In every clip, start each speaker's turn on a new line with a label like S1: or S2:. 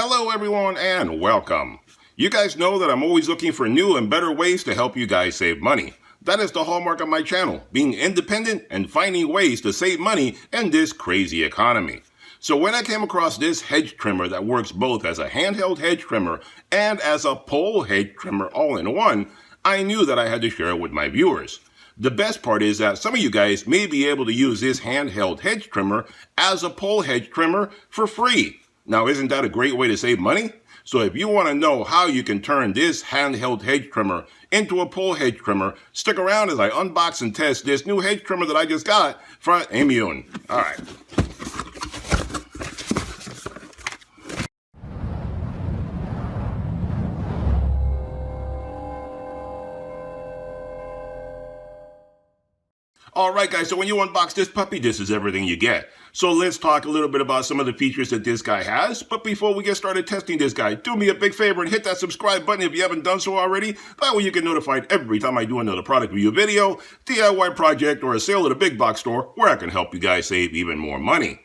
S1: Hello everyone and welcome. You guys know that I'm always looking for new and better ways to help you guys save money. That is the hallmark of my channel, being independent and finding ways to save money in this crazy economy. So when I came across this hedge trimmer that works both as a handheld hedge trimmer and as a pole hedge trimmer all in one, I knew that I had to share it with my viewers. The best part is that some of you guys may be able to use this handheld hedge trimmer as a pole hedge trimmer for free. Now, isn't that a great way to save money? So if you want to know how you can turn this handheld hedge trimmer into a pole hedge trimmer, stick around as I unbox and test this new hedge trimmer that I just got from Immune. All right. Alright guys, so when you unbox this puppy, this is everything you get. So let's talk a little bit about some of the features that this guy has. But before we get started testing this guy, do me a big favor and hit that subscribe button if you haven't done so already. That way you get notified every time I do another product review video, DIY project, or a sale at a big box store where I can help you guys save even more money.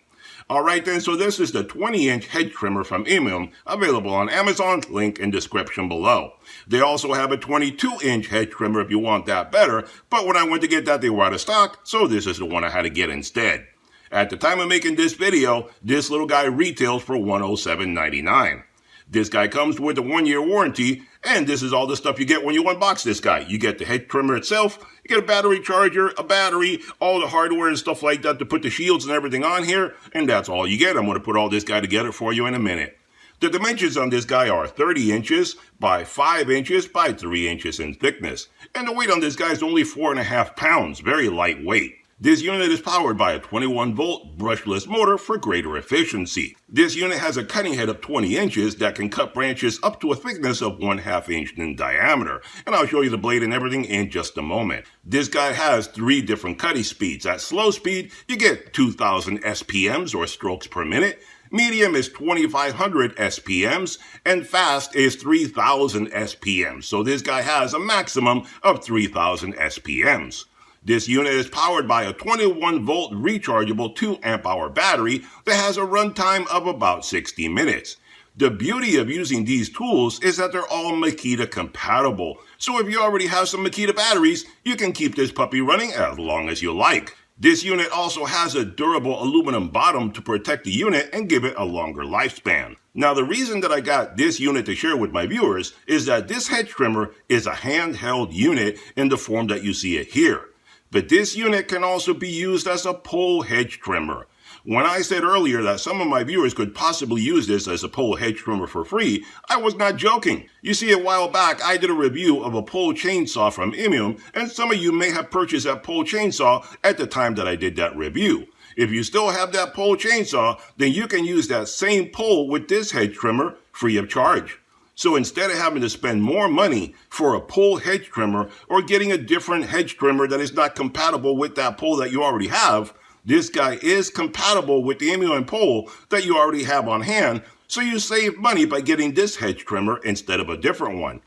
S1: Alright then, so this is the 20-inch hedge trimmer from Immune, available on Amazon, link in description below. They also have a 22-inch hedge trimmer if you want that better, but when I went to get that, they were out of stock, so this is the one I had to get instead. At the time of making this video, this little guy retails for $107.99. This guy comes with a 1-year warranty, and this is all the stuff you get when you unbox this guy. You get the hedge trimmer itself, you get a battery charger, a battery, all the hardware and stuff like that to put the shields and everything on here, and that's all you get. I'm going to put all this guy together for you in a minute. The dimensions on this guy are 30 inches by 5 inches by 3 inches in thickness, and the weight on this guy is only 4.5 pounds, very lightweight. This unit is powered by a 21-volt brushless motor for greater efficiency. This unit has a cutting head of 20 inches that can cut branches up to a thickness of 1/2 inch in diameter. And I'll show you the blade and everything in just a moment. This guy has 3 different cutting speeds. At slow speed, you get 2,000 SPMs or strokes per minute. Medium is 2,500 SPMs, and fast is 3,000 SPMs. So this guy has a maximum of 3,000 SPMs. This unit is powered by a 21-volt rechargeable 2-amp-hour battery that has a runtime of about 60 minutes. The beauty of using these tools is that they're all Makita compatible. So if you already have some Makita batteries, you can keep this puppy running as long as you like. This unit also has a durable aluminum bottom to protect the unit and give it a longer lifespan. Now the reason that I got this unit to share with my viewers is that this hedge trimmer is a handheld unit in the form that you see it here. But this unit can also be used as a pole hedge trimmer. When I said earlier that some of my viewers could possibly use this as a pole hedge trimmer for free, I was not joking. You see, a while back, I did a review of a pole chainsaw from Immune, and some of you may have purchased that pole chainsaw at the time that I did that review. If you still have that pole chainsaw, then you can use that same pole with this hedge trimmer free of charge. So instead of having to spend more money for a pole hedge trimmer or getting a different hedge trimmer that is not compatible with that pole that you already have, this guy is compatible with the Immune pole that you already have on hand, so you save money by getting this hedge trimmer instead of a different one.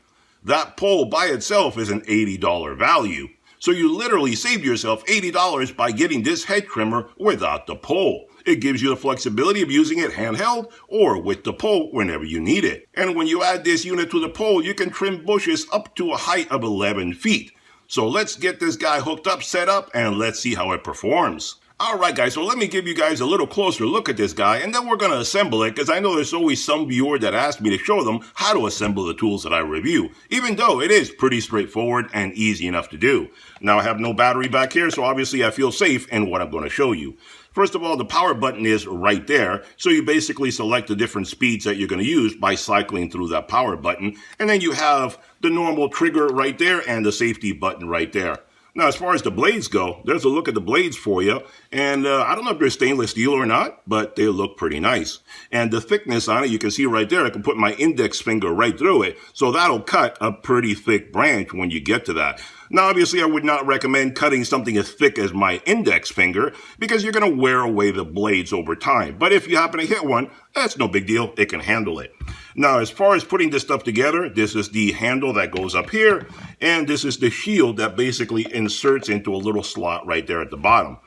S1: That pole by itself is an $80 value, so you literally saved yourself $80 by getting this hedge trimmer without the pole. It gives you the flexibility of using it handheld or with the pole whenever you need it. And when you add this unit to the pole, you can trim bushes up to a height of 11 feet. So let's get this guy hooked up, set up, and let's see how it performs. Alright guys, so let me give you guys a little closer look at this guy, and then we're going to assemble it, because I know there's always some viewer that asks me to show them how to assemble the tools that I review, even though it is pretty straightforward and easy enough to do. Now I have no battery back here, so obviously I feel safe in what I'm going to show you. First of all, the power button is right there, so you basically select the different speeds that you're going to use by cycling through that power button, and then you have the normal trigger right there and the safety button right there. Now, as far as the blades go, there's a look at the blades for you. And I don't know if they're stainless steel or not, but they look pretty nice. And the thickness on it, you can see right there, I can put my index finger right through it. So that'll cut a pretty thick branch when you get to that. Now, obviously, I would not recommend cutting something as thick as my index finger because you're going to wear away the blades over time. But if you happen to hit one, that's no big deal. It can handle it. Now, as far as putting this stuff together, this is the handle that goes up here, and this is the shield that basically inserts into a little slot right there at the bottom.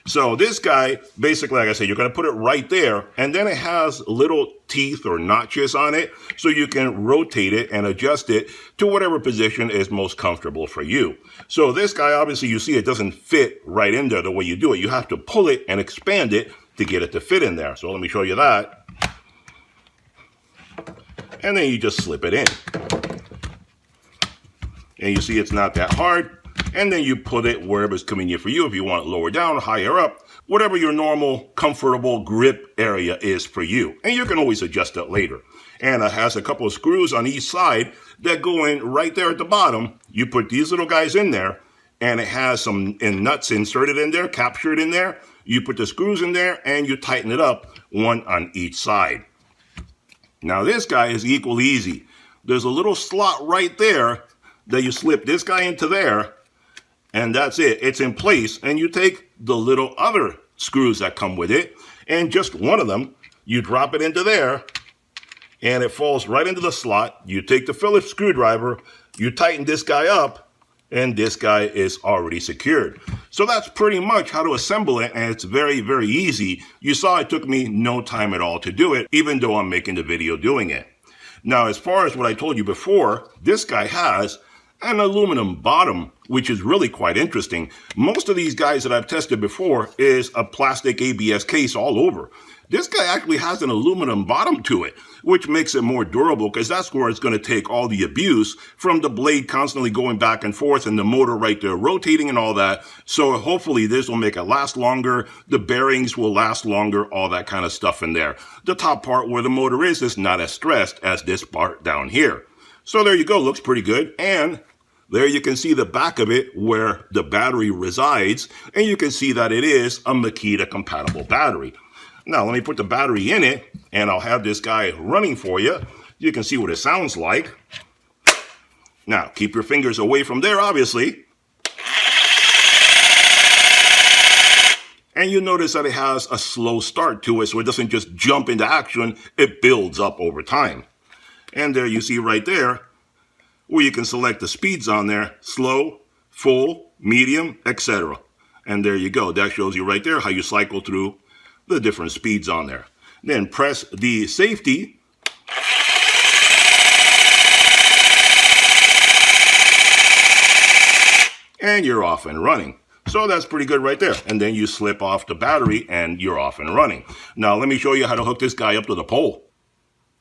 S1: So this guy, basically, like I said, you're going to put it right there, and then it has little teeth or notches on it, so you can rotate it and adjust it to whatever position is most comfortable for you. So this guy, obviously, you see it doesn't fit right in there the way you do it. You have to pull it and expand it to get it to fit in there. So let me show you that. And then you just slip it in. And you see it's not that hard. And then you put it wherever's convenient for you. If you want it lower down, higher up, whatever your normal, comfortable grip area is for you. And you can always adjust it later. And it has a couple of screws on each side that go in right there at the bottom. You put these little guys in there, and it has some nuts inserted in there, captured in there. You put the screws in there, and you tighten it up, one on each side. Now this guy is equally easy. There's a little slot right there that you slip this guy into there, and that's it. It's in place, and you take the little other screws that come with it, and just one of them, you drop it into there, and it falls right into the slot. You take the Phillips screwdriver, you tighten this guy up, and this guy is already secured. So that's pretty much how to assemble it, and it's very, very easy. You saw it took me no time at all to do it, even though I'm making the video doing it. Now, as far as what I told you before, this guy has an aluminum bottom, which is really quite interesting. Most of these guys that I've tested before is a plastic ABS case all over. This guy actually has an aluminum bottom to it, which makes it more durable, because that's where it's going to take all the abuse from the blade constantly going back and forth and the motor right there rotating and all that. So hopefully this will make it last longer. The bearings will last longer, all that kind of stuff in there. The top part where the motor is not as stressed as this part down here. So there you go, looks pretty good. And there you can see the back of it where the battery resides, and you can see that it is a Makita compatible battery. Now let me put the battery in it, and I'll have this guy running for you. You can see what it sounds like. Now keep your fingers away from there, obviously. And you notice that it has a slow start to it, so it doesn't just jump into action, it builds up over time. And there you see right there, where you can select the speeds on there, slow, full, medium, etc. And there you go. That shows you right there how you cycle through the different speeds on there. Then press the safety. And you're off and running. So that's pretty good right there. And then you slip off the battery and you're off and running. Now let me show you how to hook this guy up to the pole.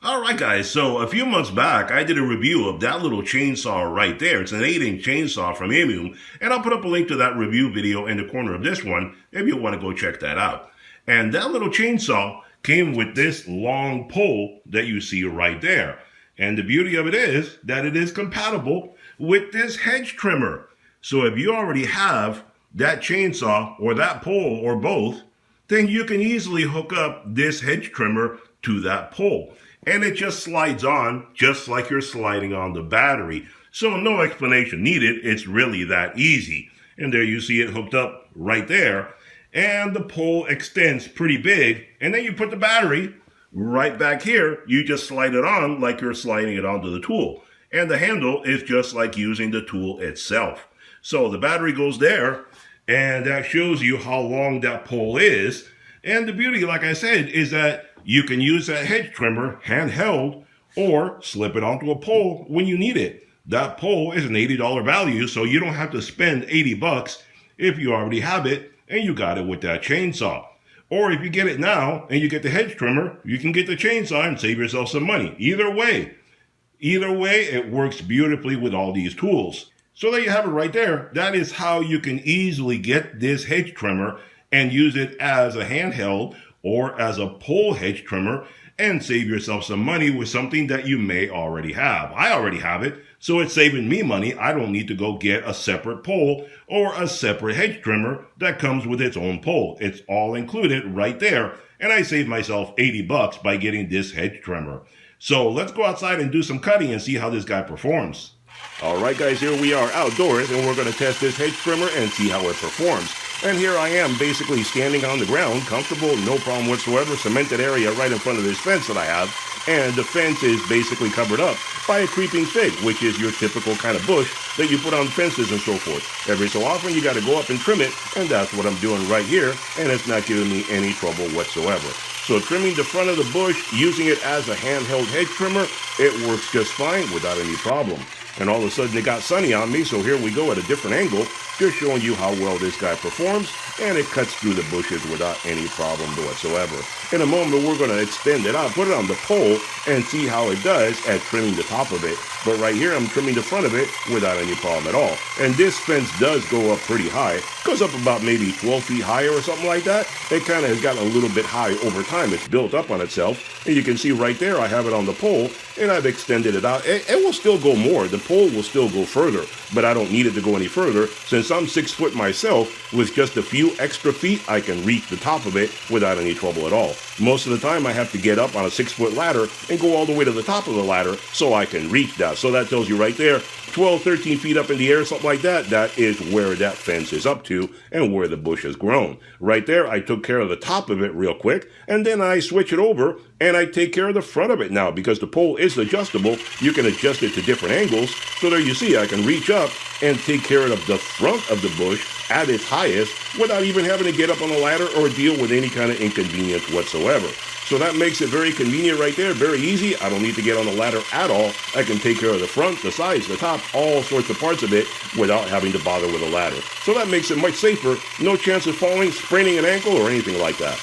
S1: Alright guys, so a few months back I did a review of that little chainsaw right there. It's an 8-inch chainsaw from Emu, and I'll put up a link to that review video in the corner of this one if you want to go check that out. And that little chainsaw came with this long pole that you see right there. And the beauty of it is that it is compatible with this hedge trimmer. So if you already have that chainsaw or that pole or both, then you can easily hook up this hedge trimmer to that pole. And it just slides on just like you're sliding on the battery. So no explanation needed. It's really that easy. And there you see it hooked up right there. And the pole extends pretty big. And then you put the battery right back here. You just slide it on like you're sliding it onto the tool. And the handle is just like using the tool itself. So the battery goes there, and that shows you how long that pole is. And the beauty, like I said, is that you can use that hedge trimmer handheld or slip it onto a pole when you need it. That pole is an $80 value, so you don't have to spend 80 bucks if you already have it and you got it with that chainsaw. Or if you get it now and you get the hedge trimmer, you can get the chainsaw and save yourself some money. Either way, it works beautifully with all these tools. So there you have it right there. That is how you can easily get this hedge trimmer and use it as a handheld or as a pole hedge trimmer and save yourself some money with something that you may already have. I already have it, so it's saving me money. I don't need to go get a separate pole or a separate hedge trimmer that comes with its own pole. It's all included right there, and I save myself 80 bucks by getting this hedge trimmer. So let's go outside and do some cutting and see how this guy performs. Alright guys, here we are outdoors, and we're going to test this hedge trimmer and see how it performs. And here I am basically standing on the ground, comfortable, no problem whatsoever, cemented area right in front of this fence that I have. and the fence is basically covered up by a creeping fig, which is your typical kind of bush that you put on fences and so forth. Every so often you got to go up and trim it, and that's what I'm doing right here, and it's not giving me any trouble whatsoever. So trimming the front of the bush, using it as a handheld hedge trimmer, it works just fine without any problem. And all of a sudden it got sunny on me, so here we go at a different angle, just showing you how well this guy performs, and it cuts through the bushes without any problem whatsoever. In a moment we're going to extend it out, put it on the pole, and see how it does at trimming the top of it. But right here I'm trimming the front of it without any problem at all. And this fence does go up pretty high, goes up about maybe 12 feet higher or something like that. It kind of has gotten a little bit high over time. It's built up on itself, and you can see right there I have it on the pole, and I've extended it out. It will still go more. The pole will still go further, but I don't need it to go any further. Since I'm 6 foot myself, with just a few extra feet, I can reach the top of it without any trouble at all. Most of the time, I have to get up on a 6-foot ladder and go all the way to the top of the ladder so I can reach that. So that tells you right there, 12, 13 feet up in the air, something like that, that is where that fence is up to and where the bush has grown. Right there, I took care of the top of it real quick, and then I switch it over and I take care of the front of it now. Because the pole is adjustable, you can adjust it to different angles. So there you see, I can reach up and take care of the front of the bush at its highest without even having to get up on the ladder or deal with any kind of inconvenience whatsoever. So that makes it very convenient right there, very easy. I don't need to get on the ladder at all. I can take care of the front, the sides, the top, all sorts of parts of it without having to bother with a ladder. So that makes it much safer. No chance of falling, spraining an ankle, or anything like that.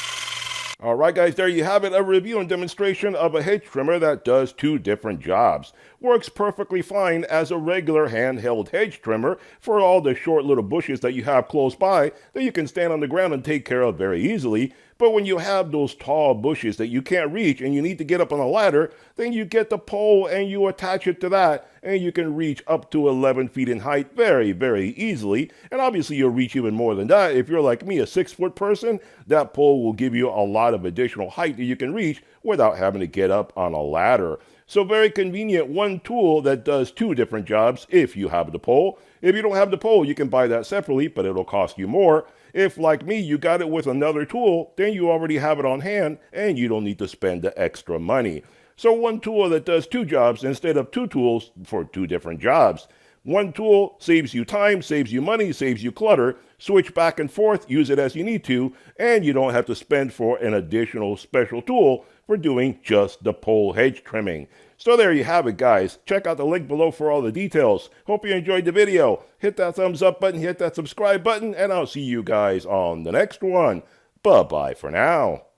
S1: All right, guys, there you have it, a review and demonstration of a hedge trimmer that does 2 different jobs. Works perfectly fine as a regular handheld hedge trimmer for all the short little bushes that you have close by that you can stand on the ground and take care of very easily. But when you have those tall bushes that you can't reach and you need to get up on a ladder, then you get the pole and you attach it to that, and you can reach up to 11 feet in height very, very easily. And obviously you'll reach even more than that. If you're like me, a 6-foot person, that pole will give you a lot of additional height that you can reach without having to get up on a ladder. So very convenient, one tool that does 2 different jobs if you have the pole. If you don't have the pole, you can buy that separately, but it'll cost you more. If, like me, you got it with another tool, then you already have it on hand and you don't need to spend the extra money. So one tool that does 2 jobs instead of 2 tools for 2 different jobs. One tool saves you time, saves you money, saves you clutter. Switch back and forth, use it as you need to, and you don't have to spend for an additional special tool for doing just the pole hedge trimming. So there you have it, guys. Check out the link below for all the details. Hope you enjoyed the video. Hit that thumbs up button, hit that subscribe button, and I'll see you guys on the next one. Bye-bye for now.